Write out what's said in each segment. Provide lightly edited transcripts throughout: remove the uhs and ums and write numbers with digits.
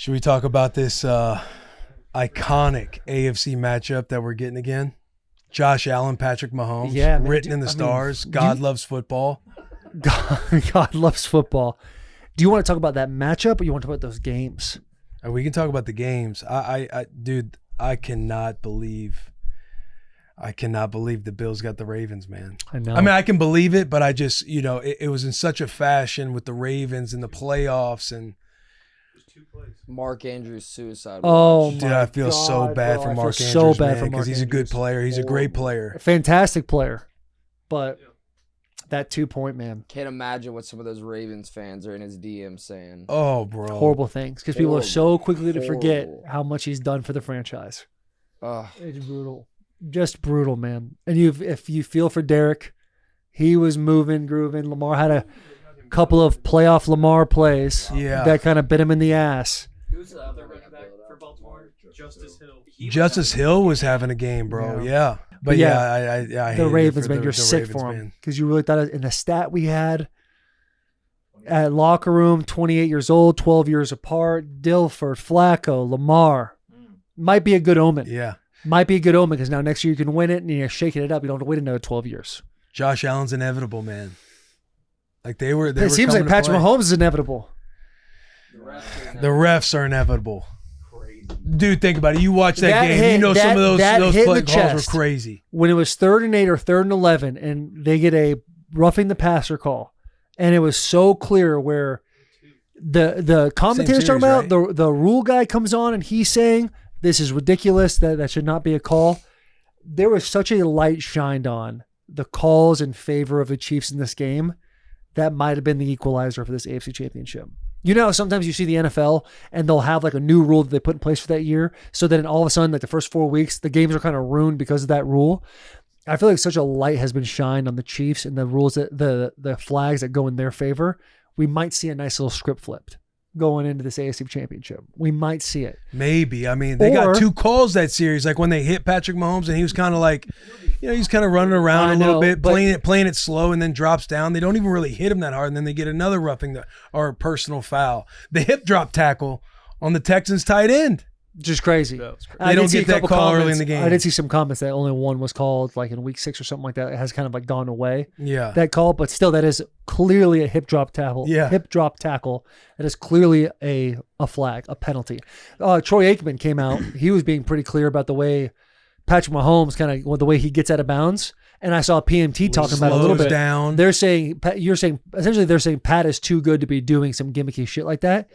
Should we talk about this iconic AFC matchup that we're getting again? Josh Allen, Patrick Mahomes, yeah, man, written in the stars. God loves football. God loves football. Do you want to talk about that matchup, or you want to talk about those games? We can talk about the games. Dude, I cannot believe the Bills got the Ravens, man. I know. I mean, I can believe it, but I just, it was in such a fashion with the Ravens in the playoffs and. Mark Andrews' suicide. Oh, dude, I feel so bad for Mark Andrews, man, because he's a good player. He's a great player. Fantastic player. But that 2-point, man. Can't imagine what some of those Ravens fans are in his DM saying. Oh, bro. Horrible things. Because people are so quickly to forget how much he's done for the franchise. It's brutal. Just brutal, man. And if you feel for Derek, he was moving, grooving. Lamar had a couple of playoff Lamar plays that kind of bit him in the ass. Who's the other running back for Baltimore? Justice Hill. Justice Hill was having a game, bro. Yeah. But I the Ravens, man, you're sick for him. Because you really thought in the stat we had at locker room, 28 years old, 12 years apart, Dilford, Flacco, Lamar. Might be a good omen. Yeah. Might be a good omen because now next year you can win it and you're shaking it up. You don't have to wait another 12 years. Josh Allen's inevitable, man. Like they were. It seems like Patrick Mahomes is inevitable. The refs are inevitable. Crazy. Dude, think about it. You watch that game. Some of those play calls were crazy. When it was 3rd and 8 or 3rd and 11, and they get a roughing the passer call, and it was so clear where the commentator's talking about the rule guy comes on and he's saying this is ridiculous, that should not be a call. There was such a light shined on the calls in favor of the Chiefs in this game. That might have been the equalizer for this AFC Championship. Sometimes you see the NFL and they'll have like a new rule that they put in place for that year, so that all of a sudden, like the first 4 weeks, the games are kind of ruined because of that rule. I feel like such a light has been shined on the Chiefs and the rules that the flags that go in their favor. We might see a nice little script flipped going into this AFC Championship. We might see it. Maybe. I mean, they got 2 calls that series, like when they hit Patrick Mahomes and he was kind of like, he's kind of running around a little bit, playing it slow, and then drops down. They don't even really hit him that hard, and then they get another roughing or personal foul. The hip drop tackle on the Texans tight end. Just crazy. They don't get that call early in the game. I did see some comments that only one was called like in week 6 or something like that. It has kind of like gone away. Yeah. That call, but still that is clearly a hip drop tackle. Yeah. Hip drop tackle. That is clearly a flag, a penalty. Troy Aikman came out. He was being pretty clear about the way Patrick Mahomes the way he gets out of bounds. And I saw PMT talking about it a little bit. Down. They're saying Pat is too good to be doing some gimmicky shit like that.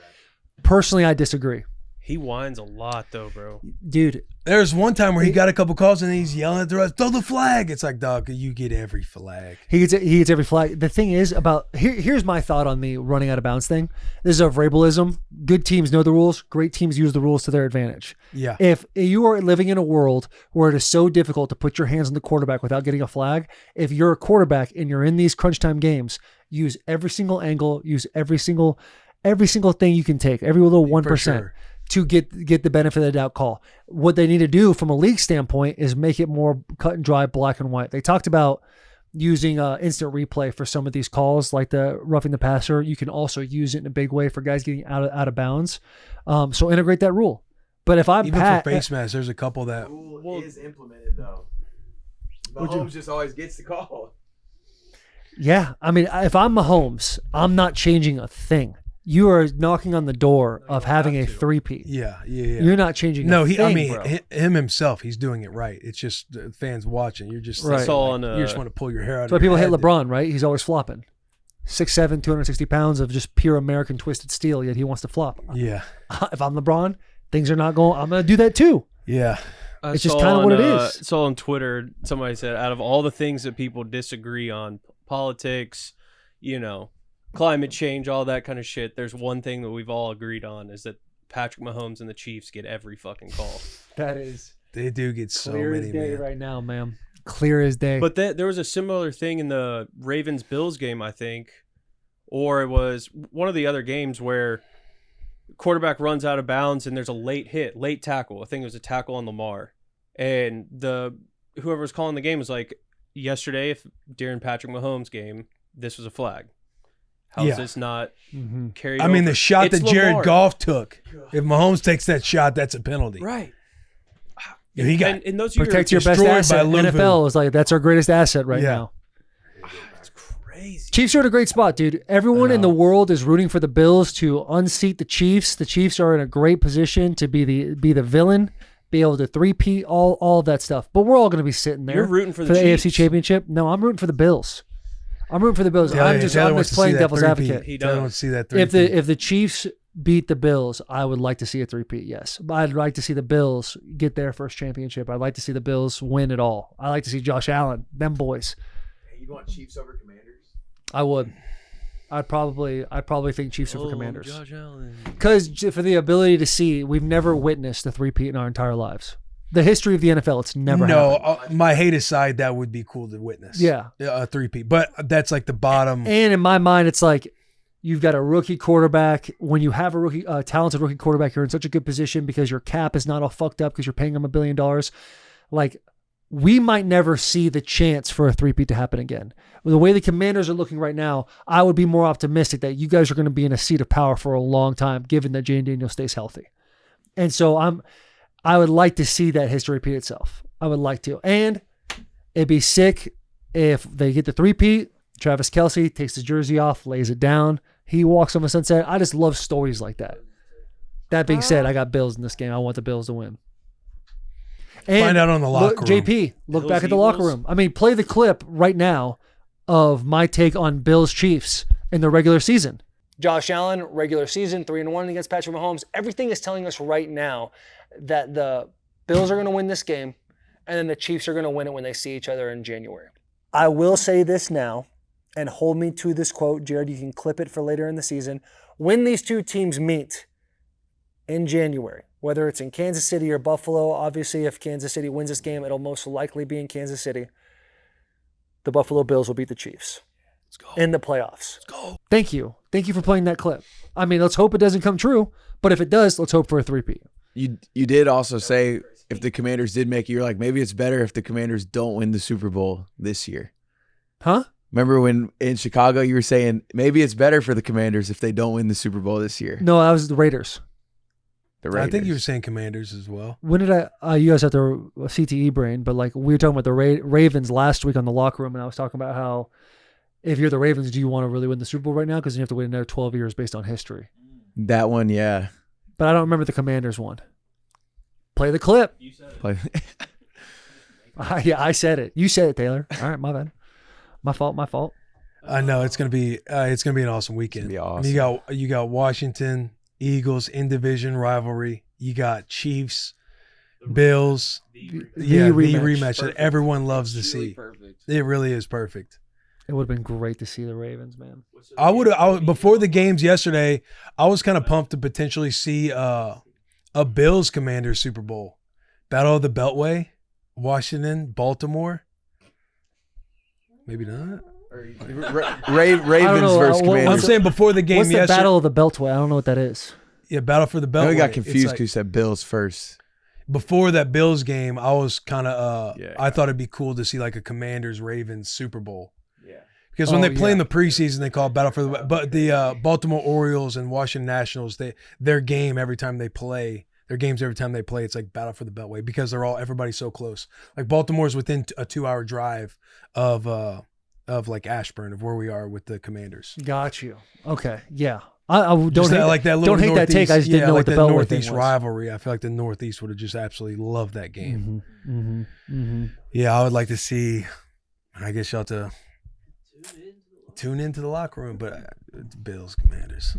Personally, I disagree. He whines a lot, though, bro. Dude. There's one time where he got a couple calls and he's yelling at the rest, throw the flag. It's like, dog, you get every flag. He gets every flag. The thing is here's my thought on the running out of bounds thing. This is a Vrabelism. Good teams know the rules. Great teams use the rules to their advantage. Yeah. If you are living in a world where it is so difficult to put your hands on the quarterback without getting a flag, if you're a quarterback and you're in these crunch time games, use every single angle, use every single thing you can take, every little 1%. To get the benefit of the doubt call. What they need to do from a league standpoint is make it more cut and dry, black and white. They talked about using instant replay for some of these calls, like the roughing the passer. You can also use it in a big way for guys getting out of bounds. So integrate that rule. But if I'm even Pat, for face masks, there's a couple that the rule is implemented though. Mahomes just always gets the call. Yeah, I mean, if I'm Mahomes, I'm not changing a thing. You are knocking on the door of having a 3-peat. Yeah. You're not changing. No, bro. him himself, he's doing it right. It's just fans watching. You're just right. you just want to pull your hair out. That's why people hate LeBron, right? He's always flopping. 6'7", 260 pounds of just pure American twisted steel. Yet he wants to flop. Yeah. If I'm LeBron, things are not going. I'm gonna do that too. Yeah. It's just kind of what it is. Saw on Twitter, somebody said, out of all the things that people disagree on, politics, climate change, all that kind of shit, there's one thing that we've all agreed on is that Patrick Mahomes and the Chiefs get every fucking call. That is. They do get so many, clear as day man. right now, man. Clear as day. But there was a similar thing in the Ravens-Bills game, I think, or it was one of the other games where quarterback runs out of bounds and there's a late tackle. I think it was a tackle on Lamar. And whoever was calling the game was like, yesterday, if during Patrick Mahomes' game, this was a flag. How's this not carried I mean, over? the shot It's that Jared Lamar. Goff took, if Mahomes takes that shot, that's a penalty. Right. He got and those Protect your best destroyed by asset. Louisville. NFL is like, that's our greatest asset right now. It's crazy. Chiefs are in a great spot, dude. Everyone in the world is rooting for the Bills to unseat the Chiefs. The Chiefs are in a great position to be the villain, be able to three-peat, all of that stuff. But we're all going to be sitting there. You're rooting for the AFC Chiefs. Championship. No, I'm rooting for the Bills. I'm rooting for the Bills. I'm just playing devil's advocate. He doesn't want to see that If the Chiefs beat the Bills, I would like to see a three-peat, yes. But I'd like to see the Bills get their first championship. I'd like to see the Bills win it all. I like to see Josh Allen, them boys. Hey, you want Chiefs over Commanders? I would. I'd probably think Chiefs over Commanders. Josh Allen. Because for the ability to see, we've never witnessed a three-peat in our entire lives. The history of the NFL, it's never happened. My hate aside, that would be cool to witness. Yeah. A three-peat. But that's like the bottom. And in my mind, it's like you've got a rookie quarterback. When you have a talented rookie quarterback, you're in such a good position because your cap is not all fucked up because you're paying him $1 billion. Like, we might never see the chance for a three-peat to happen again. The way the Commanders are looking right now, I would be more optimistic that you guys are going to be in a seat of power for a long time, given that Jane Daniels stays healthy. And so I would like to see that history repeat itself. I would like to. And it'd be sick if they get the three-peat, Travis Kelce takes his jersey off, lays it down, he walks on the sunset. I just love stories like that. That being said, I got Bills in this game. I want the Bills to win. And find out on the locker room. JP, look back at the locker room. I mean, play the clip right now of my take on Bills Chiefs in the regular season. Josh Allen, regular season, 3-1 against Patrick Mahomes. Everything is telling us right now that the Bills are going to win this game, and then the Chiefs are going to win it when they see each other in January. I will say this now, and hold me to this quote. Jared, you can clip it for later in the season. When these two teams meet in January, whether it's in Kansas City or Buffalo, obviously if Kansas City wins this game, it'll most likely be in Kansas City. The Buffalo Bills will beat the Chiefs in the playoffs. Let's go. Thank you. Thank you for playing that clip. I mean, let's hope it doesn't come true, but if it does, let's hope for a three-peat. You did also say if the Commanders did make it, you're like, maybe it's better if the Commanders don't win the Super Bowl this year. Huh? Remember when in Chicago you were saying maybe it's better for the Commanders if they don't win the Super Bowl this year? No, that was the Raiders. The Raiders. I think you were saying Commanders as well. When did you guys have the CTE brain, but like we were talking about the Ravens last week on the locker room, and I was talking about how if you're the Ravens, do you want to really win the Super Bowl right now? Because you have to wait another 12 years based on history. That one, yeah. But I don't remember the Commanders one. Play the clip. You said it. Yeah, I said it. You said it, Taylor. All right, my bad. My fault. I know it's gonna be an awesome weekend. It's gonna be awesome. And you got Washington, Eagles in division rivalry. You got Chiefs, Bills. The rematch that everyone loves to see. Perfect. It really is perfect. It would have been great to see the Ravens, man. I would before the games yesterday, I was kind of pumped to potentially see a Bills Commanders Super Bowl. Battle of the Beltway, Washington, Baltimore. Maybe not. Ravens versus Commanders. I'm saying before the game What's the yesterday. Battle of the Beltway? I don't know what that is. Yeah, Battle for the Beltway. I know we got It's confused like- because you said Bills first. before that Bills game, I was kind of Yeah. I thought it'd be cool to see like a Commanders Ravens Super Bowl. Yeah. Because when Oh, they play yeah. in the preseason, they call it Battle for the but the Baltimore Orioles and Washington Nationals, their games every time they play, it's like Battle for the Beltway because everybody's so close. Like Baltimore's within a 2-hour drive of like Ashburn of where we are with the Commanders. Got you. Okay. Yeah. I don't Just hate that, like that little don't hate that take. I just didn't know like what the that Beltway Northeast thing was. rivalry. I feel like the Northeast would have just absolutely loved that game. Mm-hmm. Yeah, I would like to see. I guess y'all to tune into the locker room, but it's Bills Commanders.